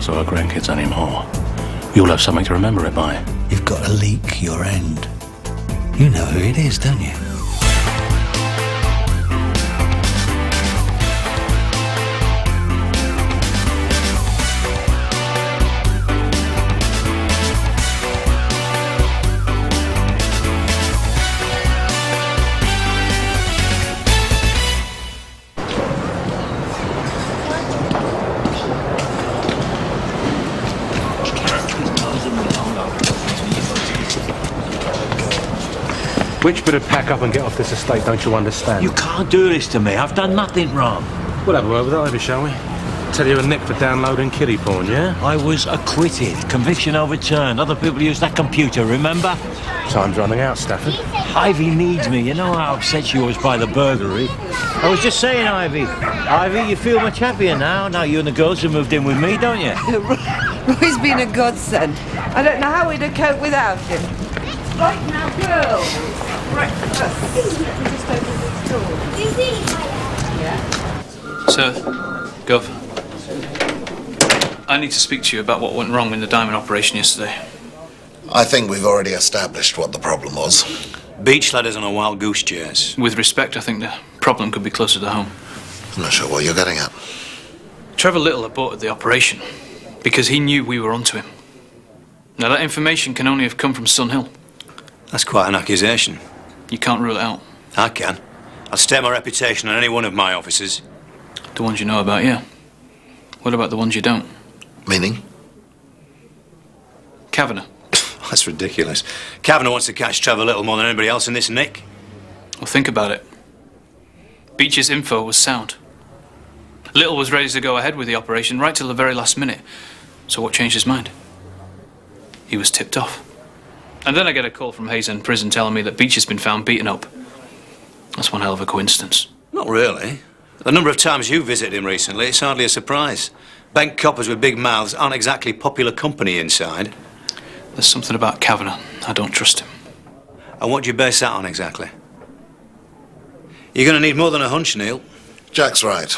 ours or our grandkids anymore, you'll have something to remember it by. You've got to leak your end. You know who it is, don't you? Which bit of pack up and get off this estate don't you understand? You can't do this to me. I've done nothing wrong. We'll have a word with Ivy, shall we? Tell you a nick for downloading kiddie porn, yeah? I was acquitted. Conviction overturned. Other people used that computer, remember? Time's running out, Stafford. Ivy needs me. You know how upset she was by the burglary. I was just saying, Ivy. Ivy, you feel much happier now. Now you and the girls have moved in with me, don't you? Roy's been a godsend. I don't know how we'd have coped without him. Right now, girls. Breakfast. Just open this door. Yeah. Sir, Gov. I need to speak to you about what went wrong in the diamond operation yesterday. I think we've already established what the problem was. Beach ladders on a wild goose chase. With respect, I think the problem could be closer to home. I'm not sure what you're getting at. Trevor Little aborted the operation because he knew we were onto him. Now, that information can only have come from Sun Hill. That's quite an accusation. You can't rule it out. I can. I'd stake my reputation on any one of my officers. The ones you know about, yeah. What about the ones you don't? Meaning? Kavanagh. That's ridiculous. Kavanagh wants to catch Trevor Little more than anybody else in this nick. Well, think about it. Beach's info was sound. Little was ready to go ahead with the operation right till the very last minute. So what changed his mind? He was tipped off. And then I get a call from Hayes End Prison telling me that Beach has been found beaten up. That's one hell of a coincidence. Not really. The number of times you visited him recently, it's hardly a surprise. Bent coppers with big mouths aren't exactly popular company inside. There's something about Kavanagh. I don't trust him. And what do you base that on exactly? You're going to need more than a hunch, Neil. Jack's right.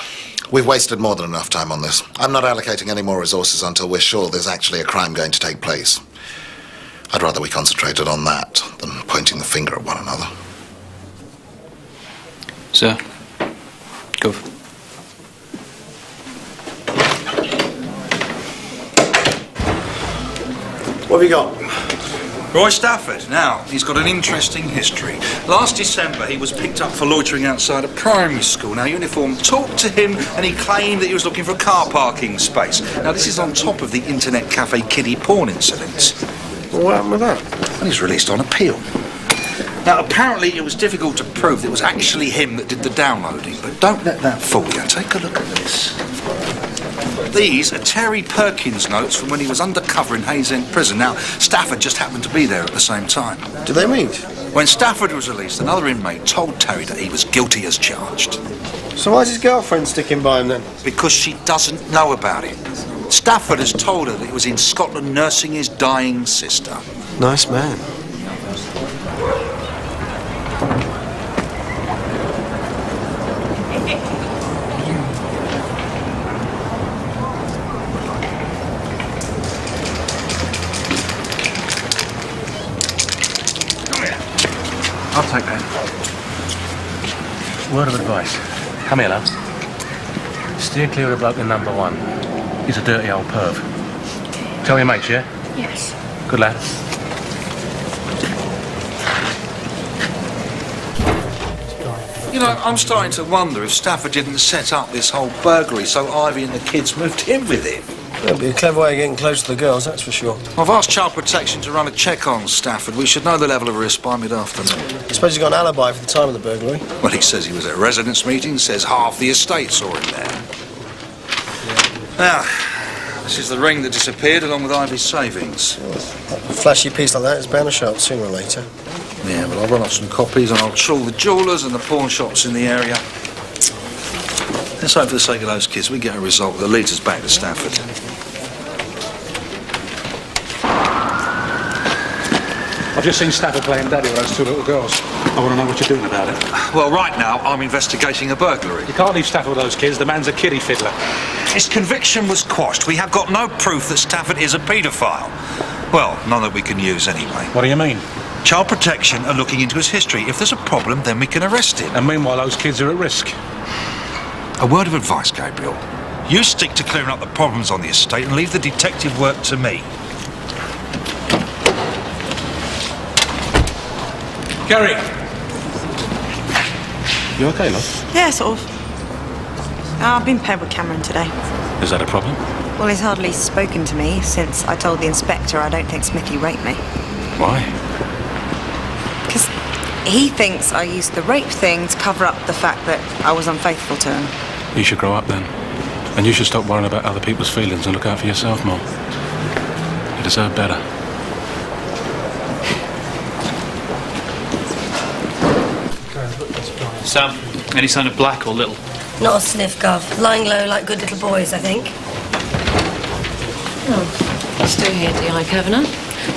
We've wasted more than enough time on this. I'm not allocating any more resources until we're sure there's actually a crime going to take place. I'd rather we concentrated on that than pointing the finger at one another. Sir, Gov. What have you got? Roy Stafford. Now, he's got an interesting history. Last December, he was picked up for loitering outside a primary school. Now, uniform talked to him, and he claimed that he was looking for a car parking space. Now, this is on top of the internet cafe kiddie porn incidents. Well, what happened with that? And he's released on appeal. Now, apparently, it was difficult to prove that it was actually him that did the downloading, but don't let that fool you. Take a look at this. These are Terry Perkins' notes from when he was undercover in Hayes End Prison. Now, Stafford just happened to be there at the same time. Did they meet? When Stafford was released, another inmate told Terry that he was guilty as charged. So why's his girlfriend sticking by him then? Because she doesn't know about it. Stafford has told her that he was in Scotland nursing his dying sister. Nice man. I'll take that. Word of advice. Come here, love. Steer clear of bloke in number one. He's a dirty old perv. Tell your mates, yeah? Yes. Good lad. You know, I'm starting to wonder if Stafford didn't set up this whole burglary so Ivy and the kids moved in with him. That'd be a clever way of getting close to the girls, that's for sure. I've asked Child Protection to run a check on Stafford. We should know the level of risk by mid-afternoon. I suppose he's got an alibi for the time of the burglary. Well, he says he was at a residence meeting, says half the estate saw him there. Now, this is the ring that disappeared along with Ivy's savings. A flashy piece like that is bound to show up sooner or later. Yeah, well, I'll run off some copies and I'll trawl the jewellers and the pawn shops in the area. Let's hope for the sake of those kids we get a result that leads us back to Stafford. I've just seen Stafford playing daddy with those two little girls. I want to know what you're doing about it. Well, right now, I'm investigating a burglary. You can't leave Stafford with those kids. The man's a kiddie fiddler. His conviction was quashed. We have got no proof that Stafford is a paedophile. Well, none that we can use anyway. What do you mean? Child Protection are looking into his history. If there's a problem, then we can arrest him. And meanwhile, those kids are at risk. A word of advice, Gabriel. You stick to clearing up the problems on the estate and leave the detective work to me. Gary! You okay, love? Yeah, sort of. I've been paired with Cameron today. Is that a problem? Well, he's hardly spoken to me since I told the inspector I don't think Smithy raped me. Why? Because he thinks I used the rape thing to cover up the fact that I was unfaithful to him. You should grow up then. And you should stop worrying about other people's feelings and look out for yourself more. You deserve better. Sam, any sign of Black or Little? Not a sniff, Gov. Lying low like good little boys, I think. Oh, still here, D.I. Kavanagh.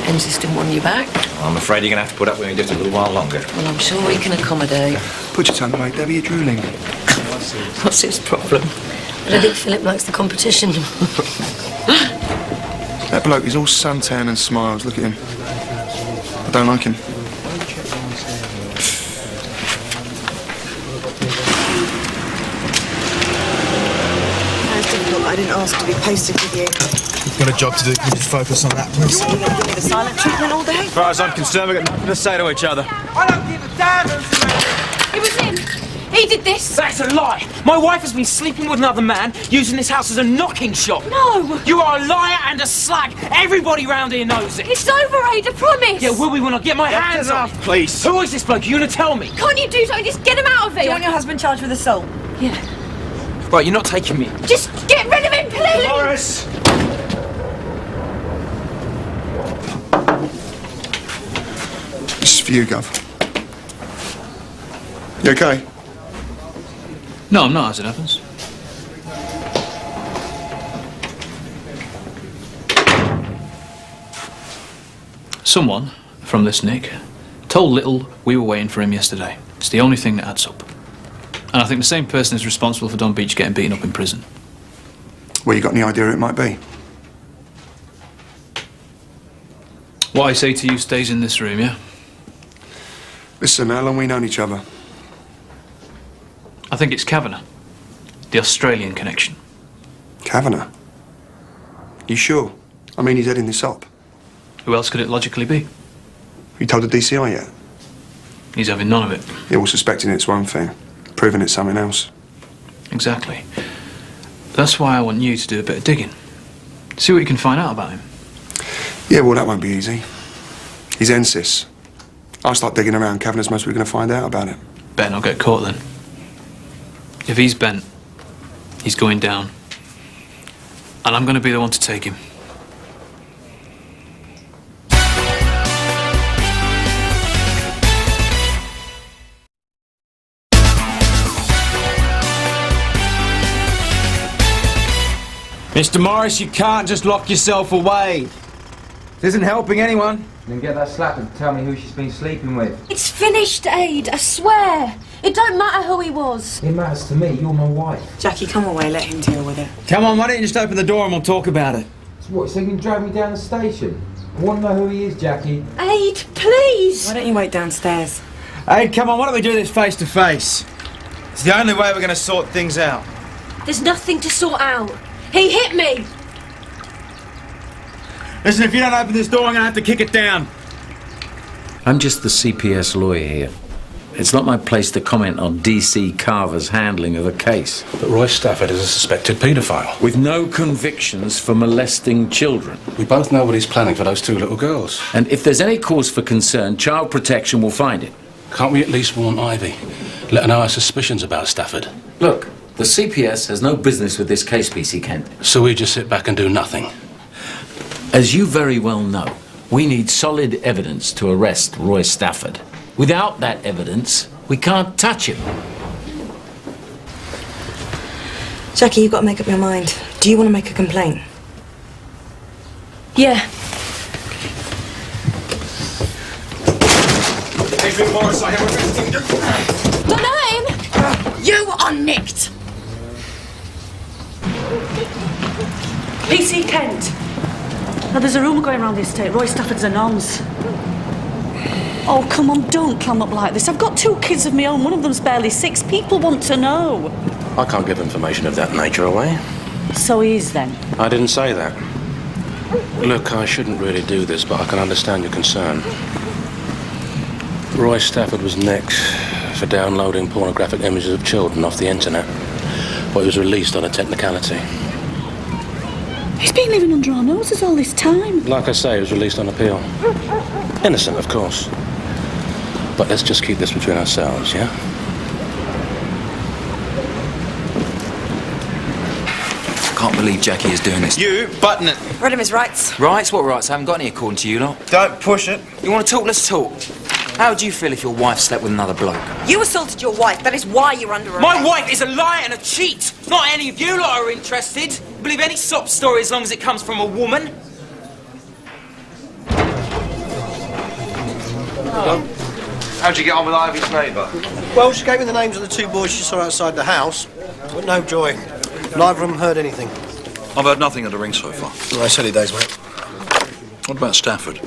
Ensis didn't want you back. I'm afraid you're going to have to put up with me just a little while longer. Well, I'm sure we can accommodate. Put your tongue away, Debbie, you're drooling. What's his problem? But I think Philip likes the competition. That bloke is all suntan and smiles. Look at him. I don't like him. I didn't ask to be posted with you. You've got a job to do. Can you just focus on that, please? You're going to give me the silent treatment all day? As far as I'm concerned, we've got nothing to say to each other. I don't give a damn who's It was him. He did this. That's a lie. My wife has been sleeping with another man, using this house as a knocking shop. No. You are a liar and a slag. Everybody round here knows it. It's over, Aid, I promise. Yeah, will we when I get my hands on it? Please. Who is this bloke? You gonna tell me? Can't you do something? Just get him out of here. Do you want your husband charged with assault? Yeah. Right, you're not taking me. Just get rid of him, please. Morris! This is for you, Gov. You okay? No, I'm not, as it happens. Someone from this Nick told Little we were waiting for him yesterday. It's the only thing that adds up. And I think the same person is responsible for Don Beach getting beaten up in prison. Well, you got any idea who it might be? What I say to you stays in this room, yeah? Listen, how long we known each other? I think it's Kavanagh. The Australian connection. Kavanagh? You sure? I mean, he's heading this up. Who else could it logically be? You told the DCI yet? He's having none of it. Yeah, well, suspecting it's one thing. Proving it's something else. Exactly. That's why I want you to do a bit of digging. See what you can find out about him. Yeah, well, that won't be easy. He's Ensis. I'll start digging around. Kavanagh's most we're going to find out about it. Better not get caught then. If he's bent, he's going down. And I'm going to be the one to take him. Mr. Morris, you can't just lock yourself away. This isn't helping anyone. Then get that slapper to tell me who she's been sleeping with. It's finished, Aid, I swear. It don't matter who he was. It matters to me, you're my wife. Jackie, come away, let him deal with it. Come on, why don't you just open the door and we'll talk about it? So what, so you can drive me down the station? I want to know who he is, Jackie. Aid, please. Why don't you wait downstairs? Hey, come on, why don't we do this face to face? It's the only way we're going to sort things out. There's nothing to sort out. He hit me. Listen, if you don't open this door, I'm going to have to kick it down. I'm just the CPS lawyer here. It's not my place to comment on DC Carver's handling of a case. But Roy Stafford is a suspected paedophile. With no convictions for molesting children. We both know what he's planning for those two little girls. And if there's any cause for concern, Child Protection will find it. Can't we at least warn Ivy? Let her know our suspicions about Stafford. Look, the CPS has no business with this case, PC Kent. So we just sit back and do nothing? As you very well know, we need solid evidence to arrest Roy Stafford. Without that evidence, we can't touch him. Jackie, you've got to make up your mind. Do you want to make a complaint? Yeah. Adrian Morris, I have arrested you. The name? You are nicked. PC Kent. Now, there's a rumour going around the estate. Roy Stafford's a nonce. Oh, come on, don't clam up like this. I've got 2 kids of my own. One of them's barely 6. People want to know. I can't give information of that nature away. So he is, then? I didn't say that. Look, I shouldn't really do this, but I can understand your concern. Roy Stafford was nicked for downloading pornographic images of children off the internet. But he was released on a technicality. He's been living under our noses all this time. Like I say, he was released on appeal. Innocent, of course. But let's just keep this between ourselves, yeah? I can't believe Jackie is doing this. You, button it. Read him his rights. Rights? What rights? I haven't got any according to you lot. Don't push it. You want to talk? Let's talk. How would you feel if your wife slept with another bloke? You assaulted your wife. That is why you're under arrest. My wife is a liar and a cheat. Not any of you lot are interested. Believe any sob story as long as it comes from a woman. How'd you get on with Ivy's neighbour? Well, she gave me the names of the 2 boys she saw outside the house, but no joy. Neither of them heard anything. I've heard nothing of the ring so far. No, silly days, mate. What about Stafford?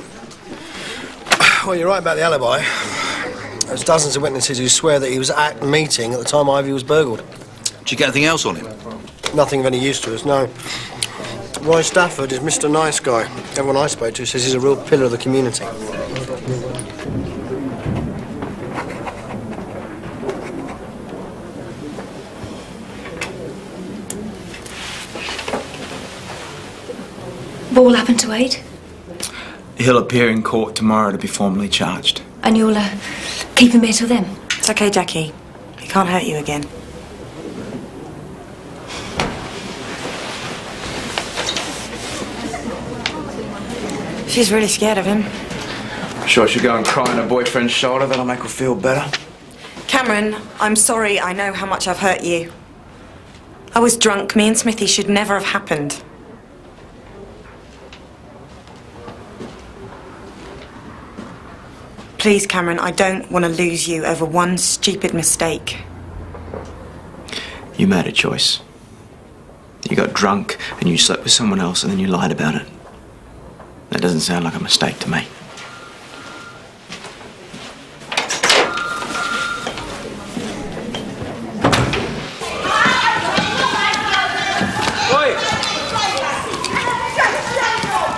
Well, you're right about the alibi. There's dozens of witnesses who swear that he was at the meeting at the time Ivy was burgled. Did you get anything else on him? Nothing of any use to us, no. Roy Stafford is Mr. Nice Guy. Everyone I spoke to says he's a real pillar of the community. What will happen to Wade? He'll appear in court tomorrow to be formally charged. And you'll keep him here till then? It's okay, Jackie. He can't hurt you again. She's really scared of him. Sure she'll go and cry on her boyfriend's shoulder. That'll make her feel better. Cameron, I'm sorry. I know how much I've hurt you. I was drunk. Me and Smithy should never have happened. Please, Cameron, I don't want to lose you over one stupid mistake. You made a choice. You got drunk and you slept with someone else and then you lied about it. That doesn't sound like a mistake to me. Oi!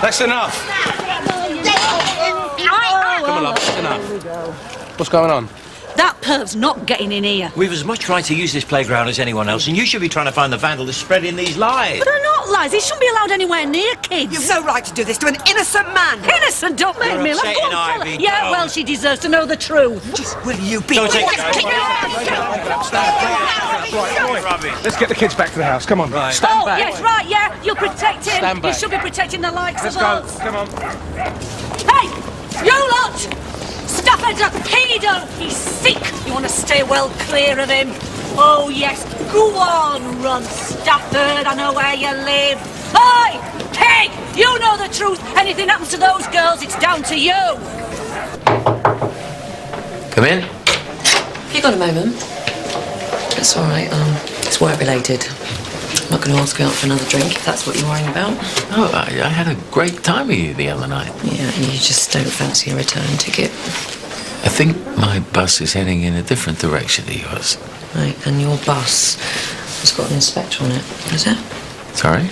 That's enough. Come on, love, that's enough. What's going on? That perv's not getting in here. We've as much right to use this playground as anyone else, and you should be trying to find the vandal that's spreading these lies. But they're not lies. He shouldn't be allowed anywhere near kids. You've no right to do this to an innocent man. Innocent? Don't make You're me laugh. Go upsetting on, tell her. Ivy. Yeah, Go. well, she deserves to know the truth. Will you be... Don't take Let's get the kids back to the house. Come on. Right. Stand back. Yes, right, yeah. You'll protect him. Stand back. You should be protecting the likes Let's of go. us. Come on. Hey, you lot! Stafford's a pedo. He's sick. You want to stay well clear of him? Oh, yes. Go on, run, Stafford. I know where you live. Hey, Peg, you know the truth. Anything happens to those girls, it's down to you. Come in. Have you got a moment? That's all right. It's work related. I'm not going to ask you out for another drink if that's what you're worrying about. Oh, I had a great time with you the other night. Yeah, and you just don't fancy a return ticket. I think my bus is heading in a different direction to yours. Right, and your bus has got an inspector on it, is it? Sorry?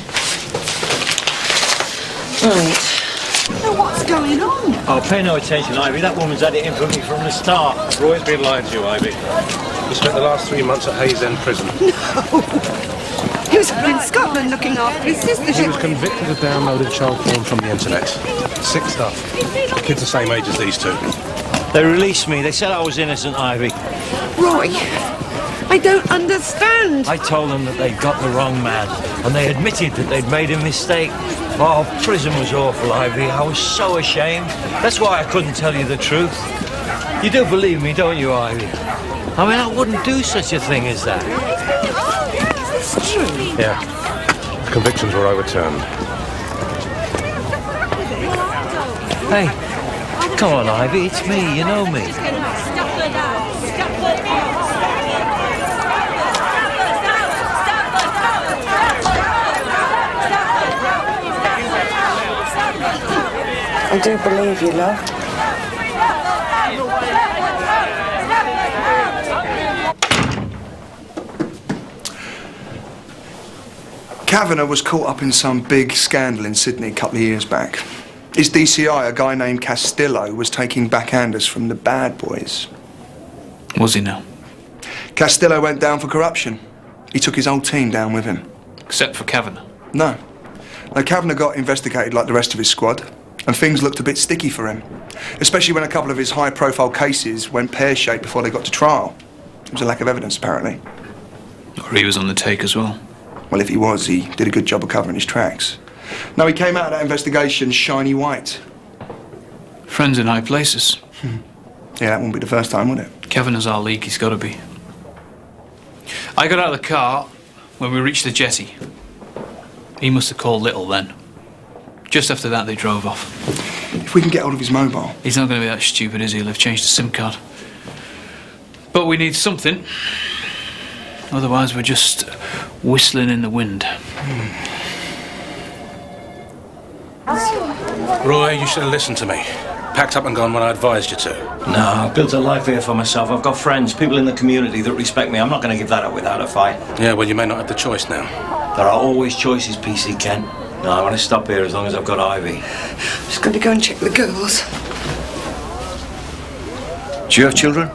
Right. Now, what's going on? Oh, pay no attention, Ivy. That woman's had it in for me from the start. Roy's been lying to you, Ivy. He spent the last 3 months at Hayes End Prison. He was up in Scotland looking after his sister. He was convicted of downloading child porn from the internet. Sick stuff. The kid's the same age as these two. They released me. They said I was innocent, Ivy. Roy, I don't understand. I told them that they'd got the wrong man, and they admitted that they'd made a mistake. Oh, prison was awful, Ivy. I was so ashamed. That's why I couldn't tell you the truth. You do believe me, don't you, Ivy? I mean, I wouldn't do such a thing as that. Is this true? Yeah. Convictions were overturned. Hey, come on, Ivy. It's me. You know me. I do believe you, love. Kavanagh was caught up in some big scandal in Sydney a couple of years back. His DCI, a guy named Castillo, was taking backhanders from the bad boys. Was he now? Castillo went down for corruption. He took his whole team down with him. Except for Kavanagh? No. Now, Kavanagh got investigated like the rest of his squad, and things looked a bit sticky for him. Especially when a couple of his high-profile cases went pear-shaped before they got to trial. There was a lack of evidence, apparently. Or he was on the take as well? Well, if he was, he did a good job of covering his tracks. Now, he came out of that investigation shiny white. Friends in high places. Yeah, that wouldn't be the first time, would it? Kavanagh's our league, he's got to be. I got out of the car when we reached the jetty. He must have called Little then. Just after that, they drove off. If we can get hold of his mobile. He's not going to be that stupid, is he? He'll have changed the SIM card. But we need something. Otherwise, we're just whistling in the wind. Roy, you should have listened to me. Packed up and gone when I advised you to. No, I've built a life here for myself. I've got friends, people in the community that respect me. I'm not going to give that up without a fight. Yeah, well, you may not have the choice now. There are always choices, PC Kent. No, I want to stop here as long as I've got Ivy. Just going to go and check the girls. Do you have children?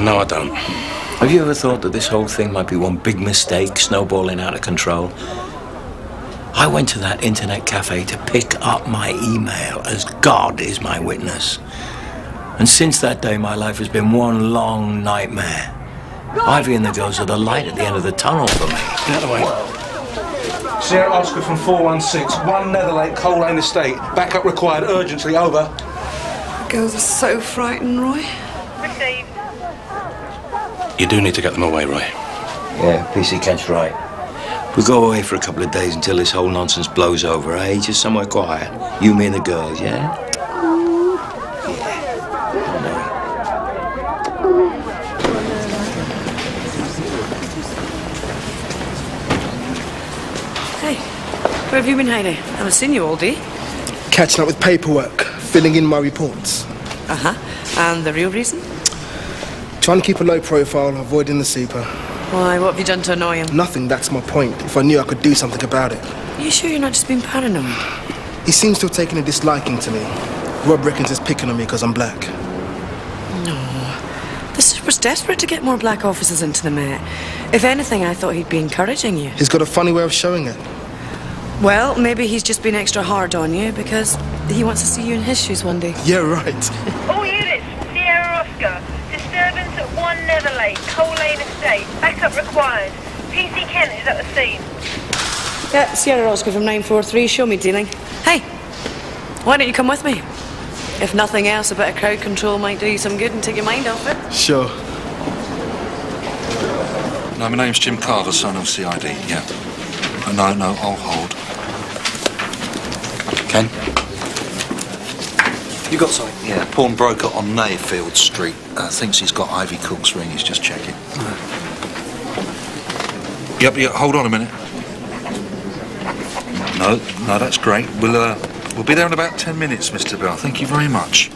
No, I don't. Have you ever thought that this whole thing might be one big mistake, snowballing out of control? I went to that internet cafe to pick up my email, as God is my witness. And since that day, my life has been one long nightmare. Ivy and the girls are the light at the end of the tunnel for me. Get out of the way. Sierra Oscar from 416, 1 Netherlake, Coal Lane Estate. Backup required urgently, over. The girls are so frightened, Roy. Received. You do need to get them away, Roy. Yeah, PC Kent's right. We go away for a couple of days until this whole nonsense blows over, eh? Just somewhere quiet. You, me, and the girls, yeah? Hey, where have you been hiding? I haven't seen you all day. Catching up with paperwork, filling in my reports. Uh-huh. And the real reason? Trying to keep a low profile, avoiding the super. Why, what have you done to annoy him? Nothing, that's my point. If I knew I could do something about it. Are you sure you're not just being paranoid? He seems to have taken a disliking to me. Rob reckons he's picking on me because I'm black. No. The super's desperate to get more black officers into the Met. If anything, I thought he'd be encouraging you. He's got a funny way of showing it. Well, maybe he's just been extra hard on you because he wants to see you in his shoes one day. Yeah, right. All units, Sierra Oscar. Disturbance at 1 Netherlake, Coal Lane Estate. Backup required. PC Kent is at the scene. Yeah, Sierra Oscar from 943. Show me dealing. Hey, why don't you come with me? If nothing else, a bit of crowd control might do you some good and take your mind off it. Sure. No, my name's Jim Carver, son of CID, yeah. No, I'll hold. Ken? You got something? Yeah, pawnbroker on Nayfield Street. Thinks he's got Ivy Cook's ring, he's just checking. Yep, hold on a minute. No, that's great. We'll be there in about 10 minutes, Mr. Bell. Thank you very much.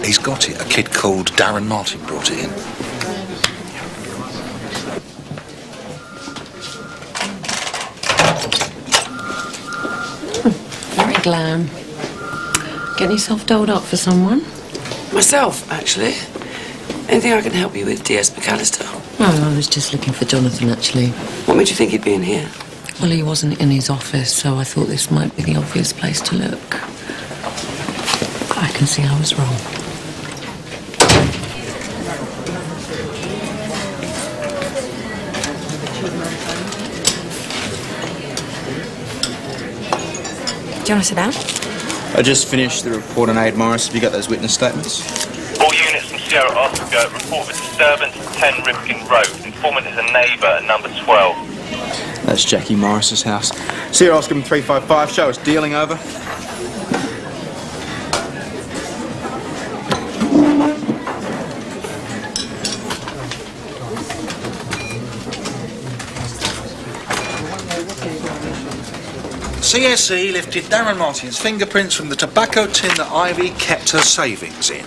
He's got it. A kid called Darren Martin brought it in. Very glam. Getting yourself dolled up for someone? Myself, actually. Anything I can help you with, DS McAllister? Oh, I was just looking for Jonathan, actually. What made you think he'd be in here? Well, he wasn't in his office, so I thought this might be the obvious place to look. I can see I was wrong. Do you want to sit down? I just finished the report on Aid Morris. Have you got those witness statements? All units from Sierra Oscar report of a disturbance at 10 Ripken Road. Informant is a neighbour at number 12. That's Jackie Morris's house. Sierra Oscar 355. Show us dealing, over. CSE lifted Darren Martin's fingerprints from the tobacco tin that Ivy kept her savings in.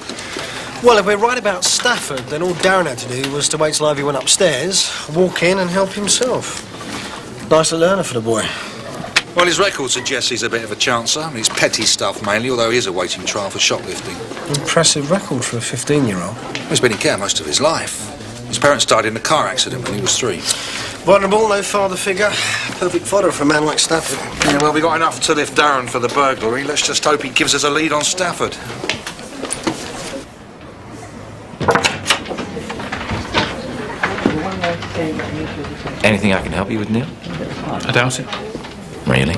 Well, if we're right about Stafford, then all Darren had to do was to wait till Ivy went upstairs, walk in and help himself. Nice little learner for the boy. Well, his record suggests he's a bit of a chancer. He's petty stuff mainly, although he is awaiting trial for shoplifting. Impressive record for a 15-year-old. He's been in care most of his life. His parents died in a car accident when he was 3. Vulnerable, no father figure. Perfect fodder for a man like Stafford. Yeah, well, we got enough to lift Darren for the burglary. Let's just hope he gives us a lead on Stafford. Anything I can help you with, Neil? I doubt it. Really?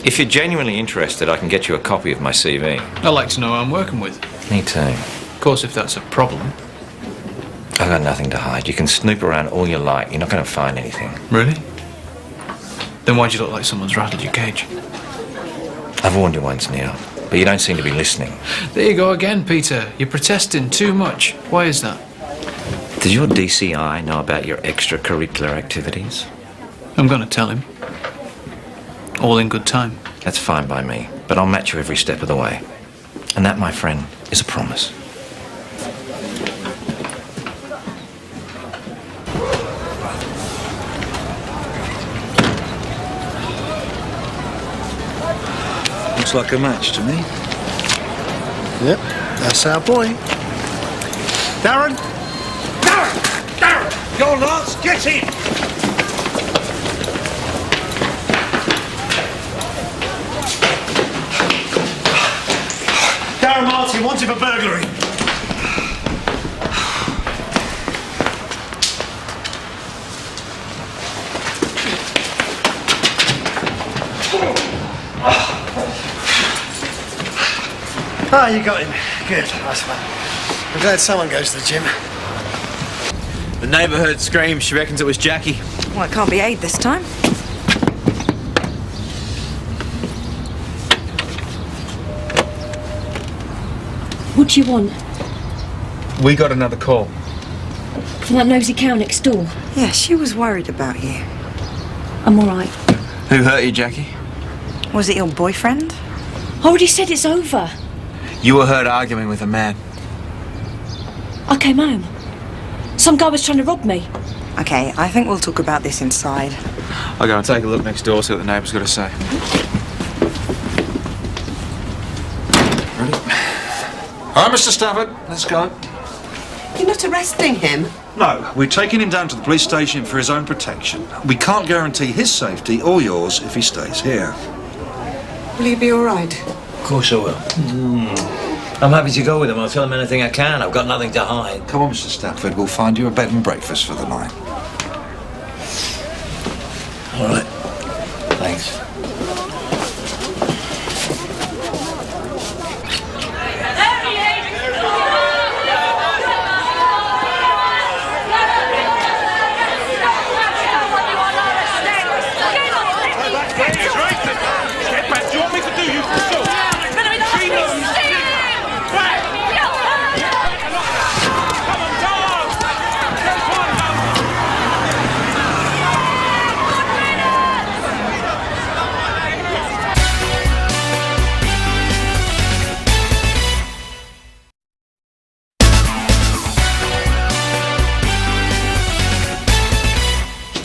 If you're genuinely interested, I can get you a copy of my CV. I'd like to know who I'm working with. Me too. Of course, if that's a problem. I've got nothing to hide. You can snoop around all you like. You're not going to find anything. Really? Then why'd you look like someone's rattled your cage? I've warned you once, Neil, but you don't seem to be listening. There you go again, Peter. You're protesting too much. Why is that? Does your DCI know about your extracurricular activities? I'm going to tell him. All in good time. That's fine by me, but I'll match you every step of the way. And that, my friend, is a promise. Looks like a match to me. Yep, that's our boy. Darren! Darren! Your Lance, get in! Darren Martin, wanted for burglary. Ah, you got him. Good. Nice one. I'm glad someone goes to the gym. The neighbour heard screams. She reckons it was Jackie. Well, it can't be Aid this time. What do you want? We got another call. From that nosy cow next door? Yeah, she was worried about you. I'm all right. Who hurt you, Jackie? Was it your boyfriend? I already said it's over. You were heard arguing with a man. I came home. Some guy was trying to rob me. Okay, I think we'll talk about this inside. I'll go and take a look next door, see what the neighbour's got to say. All right, Mr. Stafford, let's go. You're not arresting him? No, we're taking him down to the police station for his own protection. We can't guarantee his safety or yours if he stays here. Will you be all right? Of course I will. I'm happy to go with him. I'll tell him anything I can. I've got nothing to hide. Come on, Mr. Stafford, we'll find you a bed and breakfast for the night. All right. Thanks.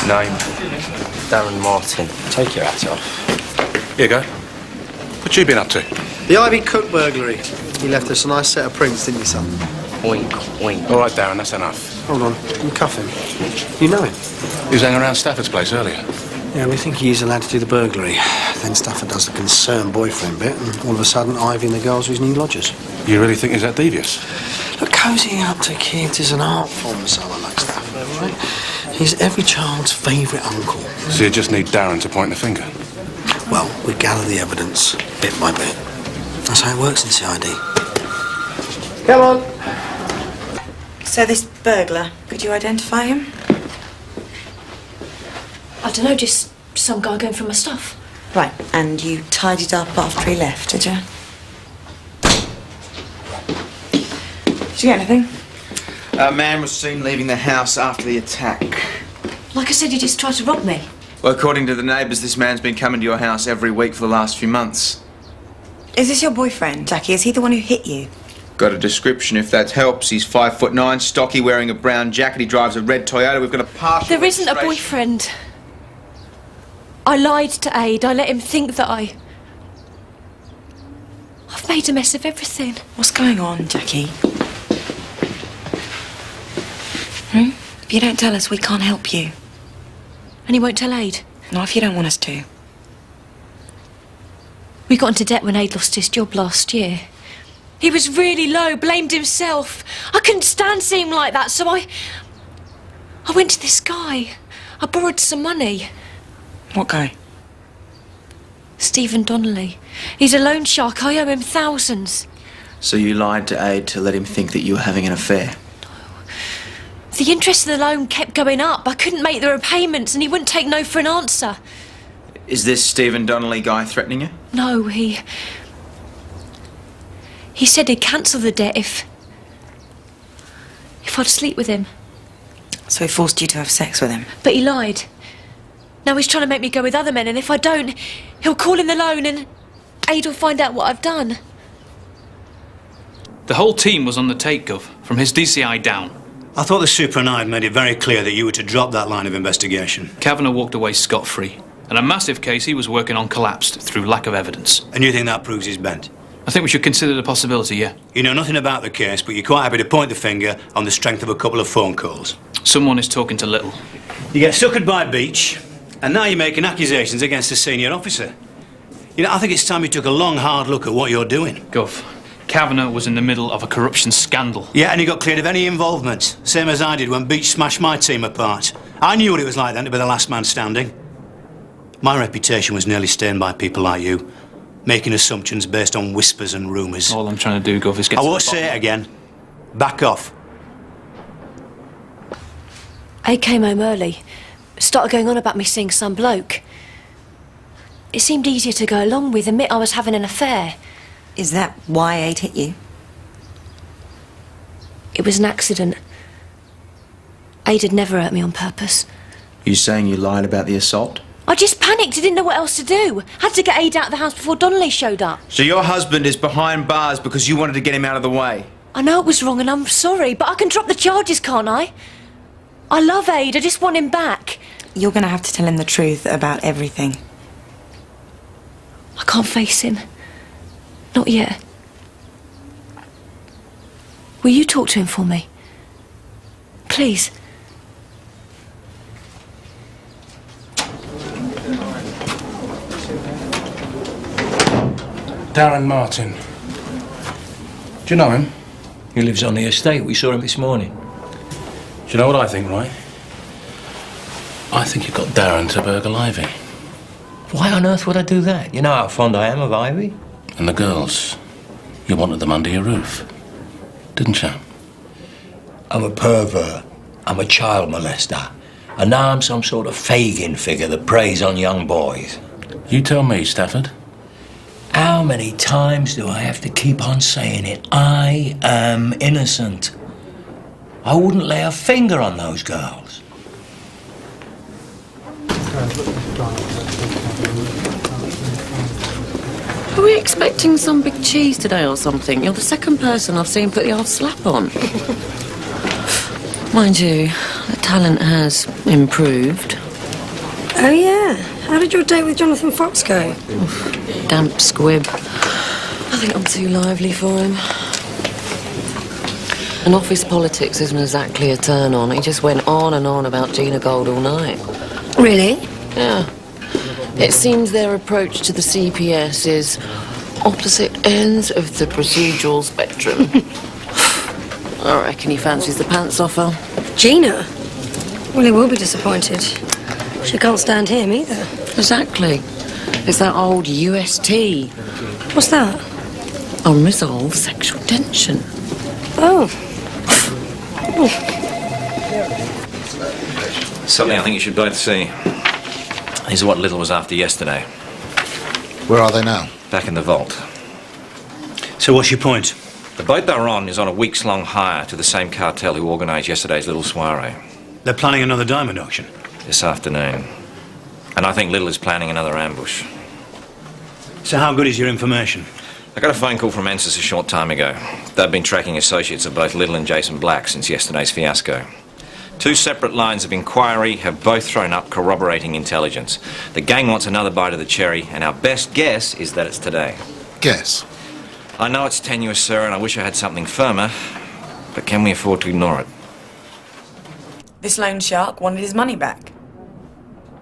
Name? Darren Martin. Take your hat off. Here you go. What you been up to? The Ivy Cook burglary. He left us a nice set of prints, didn't he, son? Oink, oink. All right, Darren, that's enough. Hold on, you cuff him. You know him? He was hanging around Stafford's place earlier. Yeah, we think he's allowed to do the burglary. Then Stafford does the concerned boyfriend bit, and all of a sudden Ivy and the girls are his new lodgers. You really think he's that devious? Look, cozying up to kids is an art form, someone like Stafford, right? He's every child's favourite uncle. So you just need Darren to point the finger? Well, we gather the evidence bit by bit. That's how it works in CID. Come on. So this burglar, could you identify him? I don't know, just some guy going through my stuff. Right, and you tidied up after he left, did you? Did you get anything? A man was seen leaving the house after the attack. Like I said, he just tried to rob me. Well, according to the neighbours, this man's been coming to your house every week for the last few months. Is this your boyfriend, Jackie? Is he the one who hit you? Got a description if that helps. He's 5'9", stocky, wearing a brown jacket. He drives a red Toyota. We've got a partial There isn't a registration. boyfriend. I lied to Aid. I let him think that I've made a mess of everything. What's going on, Jackie? If you don't tell us, we can't help you. And he won't tell Aid? Not if you don't want us to. We got into debt when Aid lost his job last year. He was really low, blamed himself. I couldn't stand seeing him like that, so I went to this guy. I borrowed some money. What guy? Stephen Donnelly. He's a loan shark. I owe him thousands. So you lied to Aid to let him think that you were having an affair? The interest of the loan kept going up. I couldn't make the repayments and he wouldn't take no for an answer. Is this Stephen Donnelly guy threatening you? No, he said he'd cancel the debt if I'd sleep with him. So he forced you to have sex with him? But he lied. Now he's trying to make me go with other men, and if I don't, he'll call in the loan and Aid will find out what I've done. The whole team was on the take, Gov, from his DCI down. I thought the super and I had made it very clear that you were to drop that line of investigation. Kavanagh walked away scot-free, and a massive case he was working on collapsed through lack of evidence. And you think that proves he's bent? I think we should consider the possibility, yeah. You know nothing about the case, but you're quite happy to point the finger on the strength of a couple of phone calls. Someone is talking to Little. You get suckered by Beach, and now you're making accusations against a senior officer. You know, I think it's time you took a long, hard look at what you're doing. Gov, Kavanagh was in the middle of a corruption scandal. Yeah, and he got cleared of any involvement. Same as I did when Beach smashed my team apart. I knew what it was like then to be the last man standing. My reputation was nearly stained by people like you, making assumptions based on whispers and rumours. All I'm trying to do, Gov, is get I won't say it again. Back off. Aid came home early. Started going on about me seeing some bloke. It seemed easier to go along with, admit I was having an affair. Is that why Aid hit you? It was an accident. Aid had never hurt me on purpose. You saying you lied about the assault? I just panicked. I didn't know what else to do. Had to get Aid out of the house before Donnelly showed up. So your husband is behind bars because you wanted to get him out of the way? I know it was wrong and I'm sorry, but I can drop the charges, can't I? I love Aid. I just want him back. You're going to have to tell him the truth about everything. I can't face him. Not yet. Will you talk to him for me? Please. Darren Martin. Do you know him? He lives on the estate. We saw him this morning. Do you know what I think, Roy? I think you got Darren to burgle Ivy. Why on earth would I do that? You know how fond I am of Ivy. And the girls. You wanted them under your roof, didn't you? I'm a pervert. I'm a child molester. And now I'm some sort of Fagin figure that preys on young boys. You tell me, Stafford. How many times do I have to keep on saying it? I am innocent. I wouldn't lay a finger on those girls. Are we expecting some big cheese today or something? You're the second person I've seen put the old slap on. Mind you, the talent has improved. Oh, yeah. How did your date with Jonathan Fox go? Damp squib. I think I'm too lively for him. And office politics isn't exactly a turn on. He just went on and on about Gina Gold all night. Really? Yeah. It seems their approach to the CPS is opposite ends of the procedural spectrum. I reckon he fancies the pants off her. Gina? Well, he will be disappointed. She can't stand him either. Exactly. It's that old UST. What's that? Unresolved sexual tension. Oh. Something I think you should both see. This is what Little was after yesterday. Where are they now? Back in the vault. So what's your point? The boat they're on is on a weeks-long hire to the same cartel who organised yesterday's little soiree. They're planning another diamond auction. This afternoon. And I think Little is planning another ambush. So how good is your information? I got a phone call from Ensis a short time ago. They've been tracking associates of both Little and Jason Black since yesterday's fiasco. 2 separate lines of inquiry have both thrown up corroborating intelligence. The gang wants another bite of the cherry, and our best guess is that it's today. Guess? I know it's tenuous, sir, and I wish I had something firmer, but can we afford to ignore it? This loan shark wanted his money back.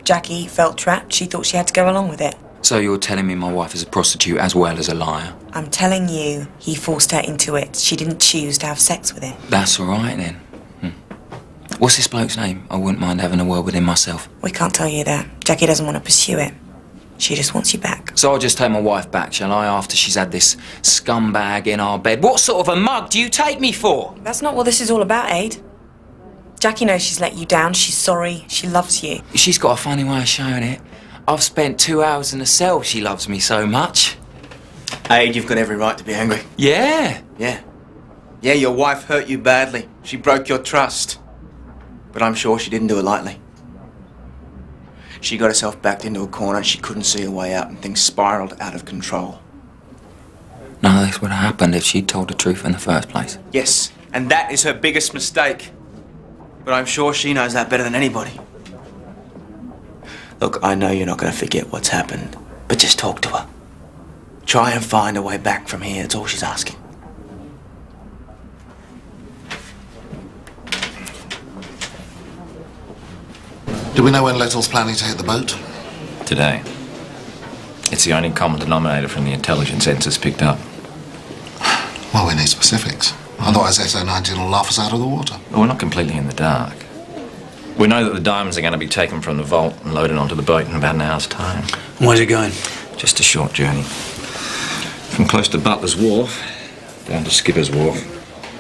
Jackie felt trapped. She thought she had to go along with it. So you're telling me my wife is a prostitute as well as a liar? I'm telling you, he forced her into it. She didn't choose to have sex with him. That's all right, then. What's this bloke's name? I wouldn't mind having a word with him myself. We can't tell you that. Jackie doesn't want to pursue it. She just wants you back. So I'll just take my wife back, shall I, after she's had this scumbag in our bed? What sort of a mug do you take me for? That's not what this is all about, Aid. Jackie knows she's let you down. She's sorry. She loves you. She's got a funny way of showing it. I've spent 2 hours in a cell. She loves me so much. Aid, you've got every right to be angry. Yeah. Yeah. Yeah, your wife hurt you badly. She broke your trust. But I'm sure she didn't do it lightly. She got herself backed into a corner, she couldn't see her way out, and things spiraled out of control. None of this would have happened if she'd told the truth in the first place. Yes, and that is her biggest mistake. But I'm sure she knows that better than anybody. Look, I know you're not going to forget what's happened, but just talk to her. Try and find a way back from here, that's all she's asking. Do we know when Little's planning to hit the boat? Today. It's the only common denominator from the intelligence Ensis picked up. Well, we need specifics. Otherwise, SO-19 will laugh us out of the water. Well, we're not completely in the dark. We know that the diamonds are going to be taken from the vault and loaded onto the boat in about an hour's time. Where's it going? Just a short journey. From close to Butler's Wharf, down to Skipper's Wharf.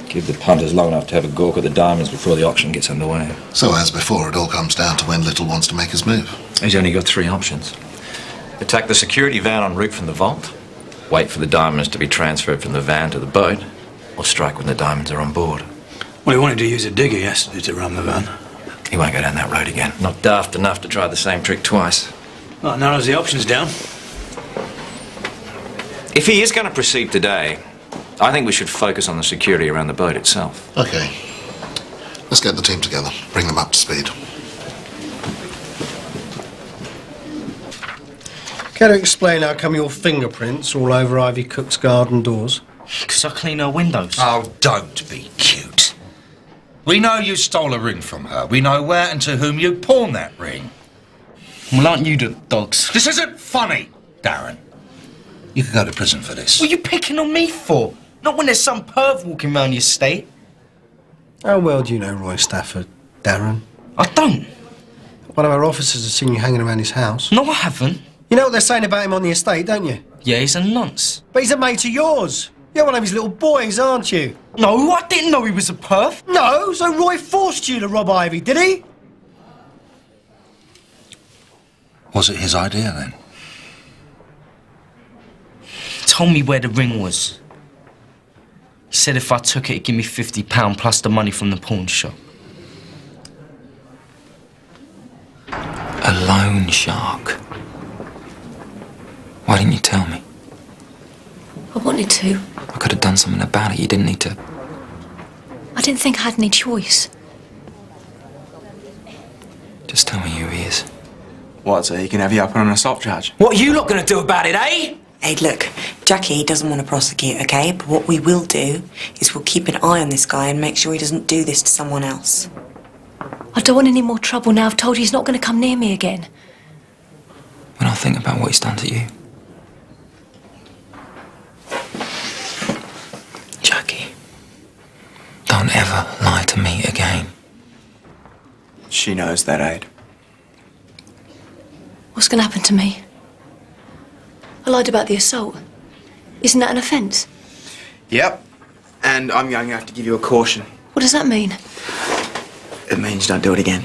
Give the punters long enough to have a gawk at the diamonds before the auction gets underway. So, as before, it all comes down to when Little wants to make his move. He's only got 3 options. Attack the security van en route from the vault, wait for the diamonds to be transferred from the van to the boat, or strike when the diamonds are on board. Well, he wanted to use a digger yesterday to ram the van. He won't go down that road again. Not daft enough to try the same trick twice. Well, narrows the options down. If he is going to proceed today, I think we should focus on the security around the boat itself. Okay. Let's get the team together. Bring them up to speed. Can you explain how come your fingerprints are all over Ivy Cook's garden doors? Because I clean her windows. Oh, don't be cute. We know you stole a ring from her. We know where and to whom you pawned that ring. Well, aren't you the dogs? This isn't funny, Darren. You could go to prison for this. What are you picking on me for? Not when there's some perv walking round the estate. How well do you know Roy Stafford, Darren? I don't. One of our officers has seen you hanging around his house. No, I haven't. You know what they're saying about him on the estate, don't you? Yeah, he's a nonce. But he's a mate of yours. You're one of his little boys, aren't you? No, I didn't know he was a perv. No, so Roy forced you to rob Ivy, did he? Was it his idea, then? He told me where the ring was. He said if I took it, he'd give me £50 plus the money from the pawn shop. A loan shark. Why didn't you tell me? I wanted to. I could have done something about it. You didn't need to. I didn't think I had any choice. Just tell me who he is. What, so he can have you up on an assault charge? What are you lot going to do about it, eh? Hey, look, Jackie doesn't want to prosecute, okay? But what we will do is we'll keep an eye on this guy and make sure he doesn't do this to someone else. I don't want any more trouble now. I've told you he's not going to come near me again. When I think about what he's done to you. Jackie, don't ever lie to me again. She knows that, Aid. What's going to happen to me? I lied about the assault. Isn't that an offence? Yep. And I'm going to have to give you a caution. What does that mean? It means don't do it again.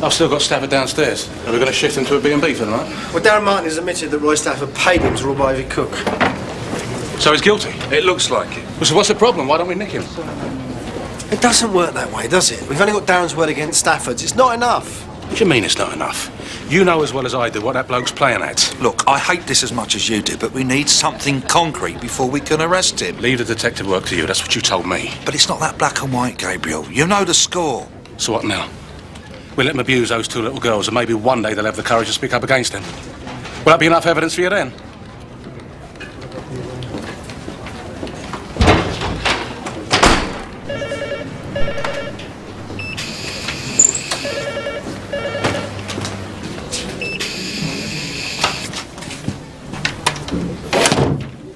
I've still got Stafford downstairs. Are we going to shift him to a B&B for the night? Well, Darren Martin has admitted that Roy Stafford paid him to rob Ivy Cook. So he's guilty? It looks like it. Well, so what's the problem? Why don't we nick him? It doesn't work that way, does it? We've only got Darren's word against Stafford's. It's not enough. What do you mean it's not enough? You know as well as I do what that bloke's playing at. Look, I hate this as much as you do, but we need something concrete before we can arrest him. Leave the detective work to you. That's what you told me. But it's not that black and white, Gabriel. You know the score. So what now? We'll let him abuse those two little girls, and maybe one day they'll have the courage to speak up against him. Will that be enough evidence for you then?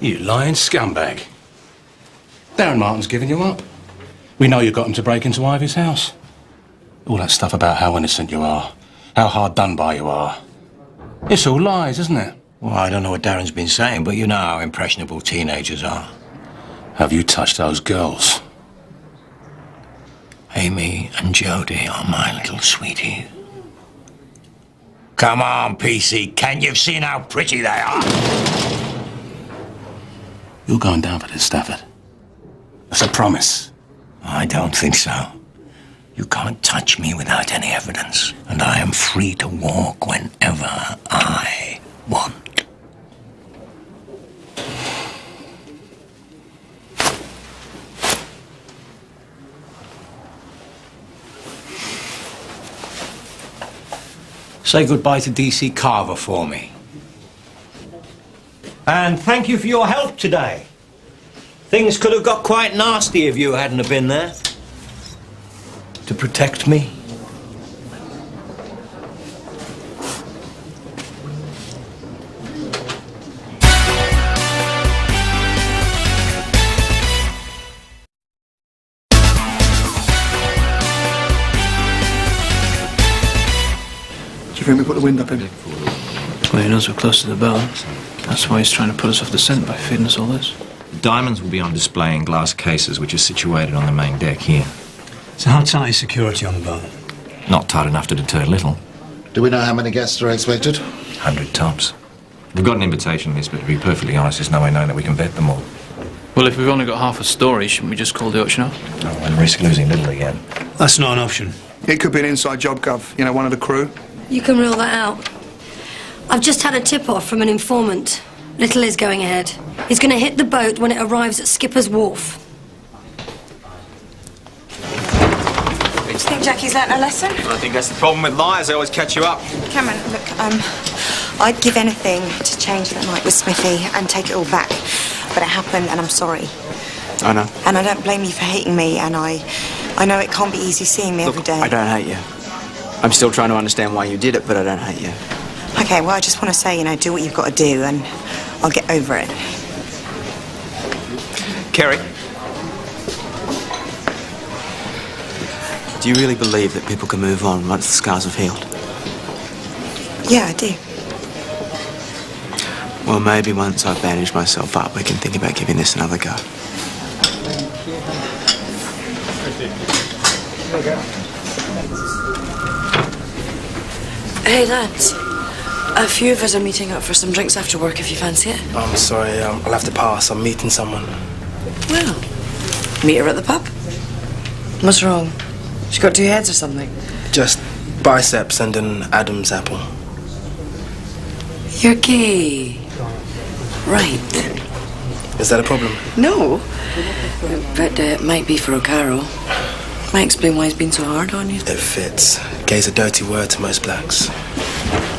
You lying scumbag. Darren Martin's giving you up. We know you got him to break into Ivy's house. All that stuff about how innocent you are, how hard done by you are. It's all lies, isn't it? Well, I don't know what Darren's been saying, but you know how impressionable teenagers are. Have you touched those girls? Amy and Jodie are my little sweeties. Come on, PC, Ken, you've seen how pretty they are. You're going down for this, Stafford. That's a promise. I don't think so. You can't touch me without any evidence, and I am free to walk whenever I want. Say goodbye to DC Carver for me. And thank you for your help today. Things could have got quite nasty if you hadn't have been there. To protect me. Do you think we put the wind up in? Well, he knows we're close to the bell. That's why he's trying to put us off the scent by feeding us all this. Diamonds will be on display in glass cases which are situated on the main deck here. So how tight is security on the boat? Not tight enough to deter Little. Do we know how many guests are expected? 100 tops. We've got an invitation list, but to be perfectly honest, there's no way knowing that we can vet them all. Well, if we've only got half a story, shouldn't we just call the auction off? No, and risk losing Little again. That's not an option. It could be an inside job, Gov. You know, one of the crew. You can rule that out. I've just had a tip-off from an informant. Little is going ahead. He's going to hit the boat when it arrives at Skipper's Wharf. Do you think Jackie's learnt a lesson? I think that's the problem with liars. They always catch you up. Cameron, look, I'd give anything to change that night with Smithy and take it all back. But it happened, and I'm sorry. I know. And I don't blame you for hating me, and I know it can't be easy seeing me every day. I don't hate you. I'm still trying to understand why you did it, but I don't hate you. Okay, well, I just want to say, do what you've got to do, and I'll get over it. Kerry. Do you really believe that people can move on once the scars have healed? Yeah, I do. Well, maybe once I've bandaged myself up, we can think about giving this another go. Hey, lads. A few of us are meeting up for some drinks after work if you fancy it. I'm sorry, I'll have to pass. I'm meeting someone. Well, meet her at the pub. What's wrong? She got two heads or something? Just biceps and an Adam's apple. You're gay. Right. Is that a problem? No. But it might be for O'Carroll. Might explain why he's been so hard on you. It fits. Gay's a dirty word to most blacks.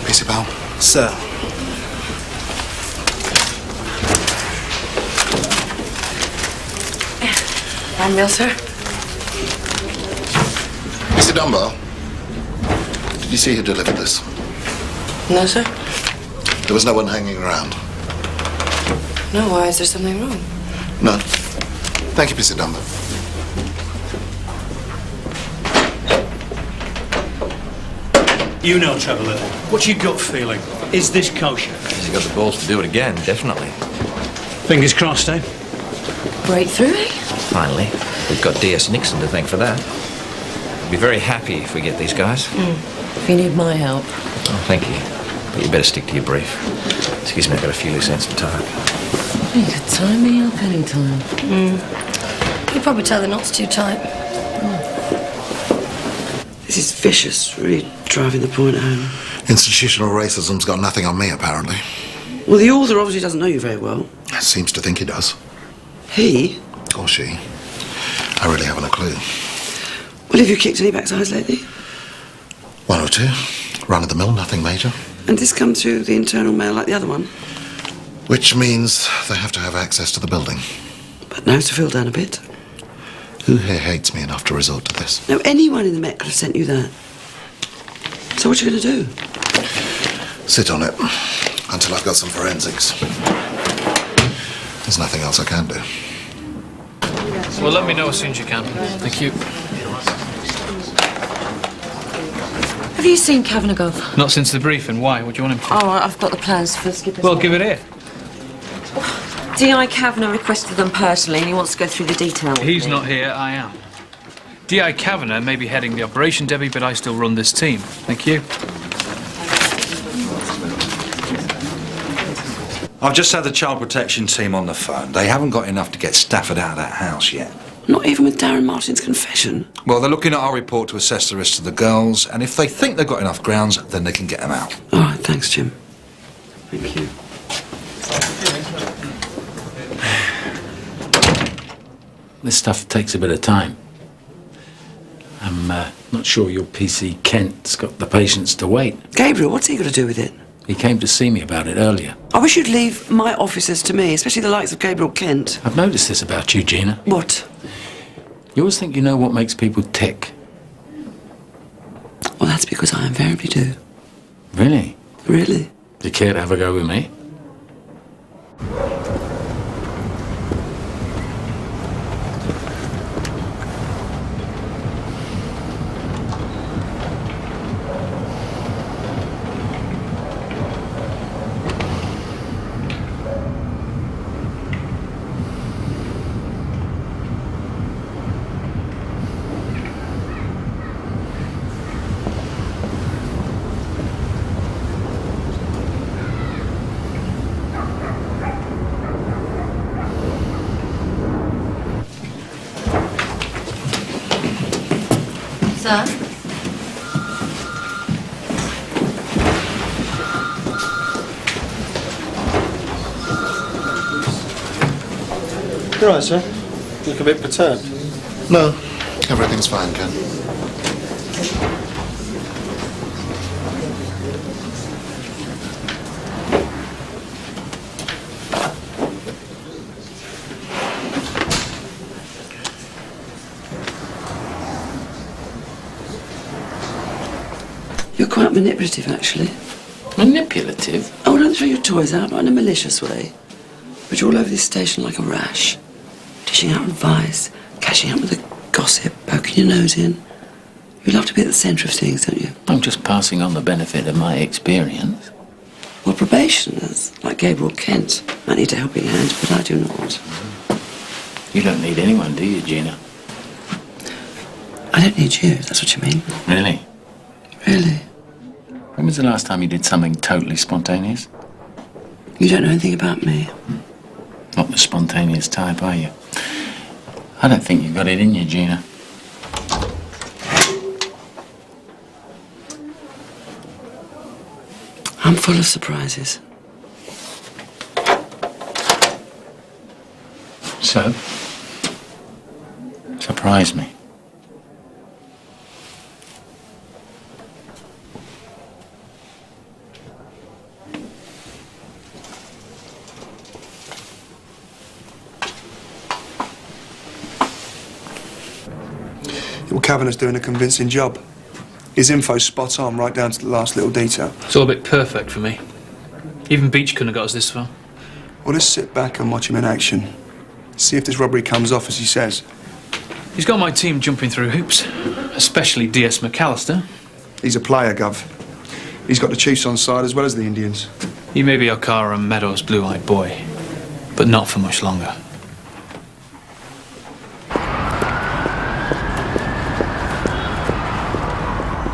Peace pal. Sir. Handmill, sir? Mr. Dunbar, did you see who delivered this? No, sir. There was no one hanging around. No, why? Is there something wrong? No. Thank you, Mr. Dunbar. You know Trevor Little. What's your gut feeling? Is this kosher? He's got the balls to do it again, definitely. Fingers crossed, eh? Breakthrough, eh? Finally. We've got D.S. Nixon to thank for that. Be very happy if we get these guys. If you need my help. Oh, thank you. But you better stick to your brief. Excuse me, I've got a few loose ends to tie up. You could tie me up any time. You'd probably tie the knots too tight. This is vicious, really driving the point home. Institutional racism's got nothing on me, apparently. Well, the author obviously doesn't know you very well. Seems to think he does. He? Or she. I really haven't a clue. Well, have you kicked any backsides lately? One or two. Run of the mill, nothing major. And this come through the internal mail like the other one? Which means they have to have access to the building. But now's to fill down a bit. Who here hates me enough to resort to this? No, anyone in the Met could have sent you that. So what are you going to do? Sit on it until I've got some forensics. There's nothing else I can do. Well, let me know as soon as you can. Thank you. Have you seen Kavanagh? Not since the briefing. Why? What do you want him to? Oh, I've got the plans for Skipper's. Well, give it here. D.I. Kavanagh requested them personally and he wants to go through the detail with He's me. not here, I am. D.I. Kavanagh may be heading the operation, Debbie, but I still run this team. Thank you. I've just had the child protection team on the phone. They haven't got enough to get Stafford out of that house yet. Not even with Darren Martin's confession? Well, they're looking at our report to assess the risk to the girls, and if they think they've got enough grounds, then they can get them out. All right, thanks, Jim. Thank you. This stuff takes a bit of time. I'm not sure your PC Kent's got the patience to wait. Gabriel, what's he got to do with it? He came to see me about it earlier. I wish you'd leave my officers to me, especially the likes of Gabriel Kent. I've noticed this about you, Gina. What? You always think you know what makes people tick. Well, that's because I invariably do. Really? Really? Do you care to have a go with me? Sir? You're right, sir. You look a bit perturbed. No, everything's fine, Ken. You're quite manipulative, actually. Manipulative? Oh, don't throw your toys out, not in a malicious way. But you're all over this station like a rash. Dishing out advice, cashing out with the gossip, poking your nose in. You love to be at the centre of things, don't you? I'm just passing on the benefit of my experience. Well, probationers, like Gabriel Kent, might need a helping hand, but I do not. You don't need anyone, do you, Gina? I don't need you, that's what you mean. Really? Really? When was the last time you did something totally spontaneous? You don't know anything about me. Not the spontaneous type, are you? I don't think you've got it in you, Gina. I'm full of surprises. So? Surprise me. Well, Kavanagh's doing a convincing job. His info's spot on, right down to the last little detail. It's all a bit perfect for me. Even Beach couldn't have got us this far. Well, let's sit back and watch him in action. See if this robbery comes off as he says. He's got my team jumping through hoops, especially D.S. McAllister. He's a player, Gov. He's got the Chiefs on side as well as the Indians. He may be Okara and Meadows' blue-eyed boy, but not for much longer.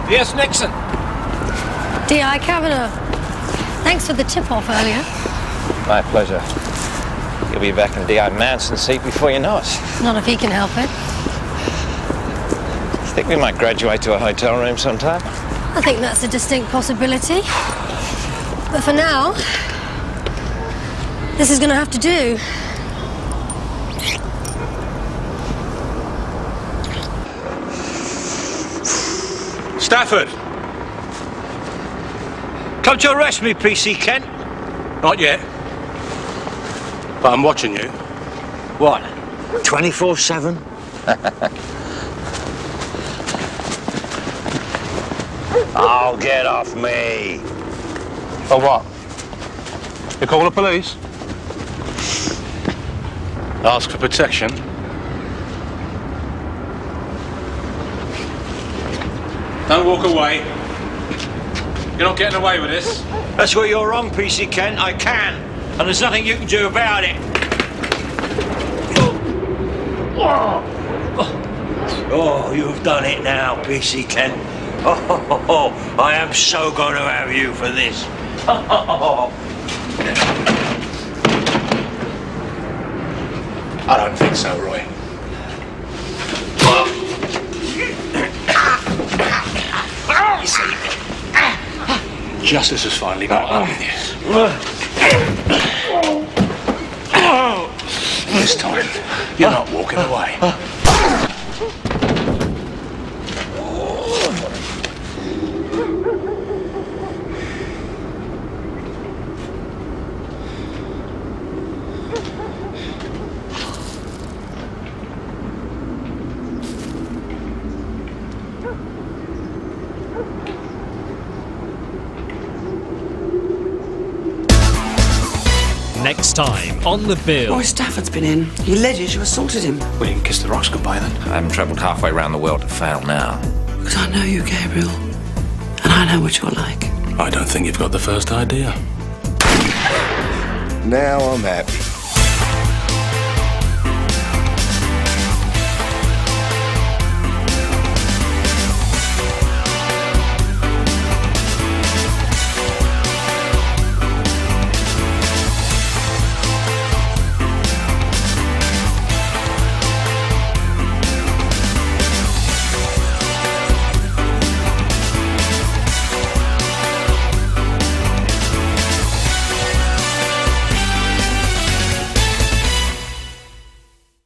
Yes, Nixon. D.I. Kavanagh. Thanks for the tip-off earlier. My pleasure. You'll be back in D.I. Manson's seat before you know it. Not if he can help it. Think we might graduate to a hotel room sometime? I think that's a distinct possibility. But for now, this is going to have to do. Stafford! Come to arrest me, PC Kent? Not yet. But I'm watching you. What? 24/7? Oh, get off me! For what? You call the police? Ask for protection? Don't walk away. You're not getting away with this. That's where you're wrong, PC Kent. I can. And there's nothing you can do about it. Oh, you've done it now, PC Kent. Oh, I am so going to have you for this. I don't think so, Roy. You see, justice has finally got up with you. This time, you're not walking away. Next time on The Bill. Roy Stafford's been in. He alleges you assaulted him. Well, you can kiss the rocks goodbye then. I haven't travelled halfway around the world to fail now. Because I know you, Gabriel. And I know what you're like. I don't think you've got the first idea. Now I'm happy.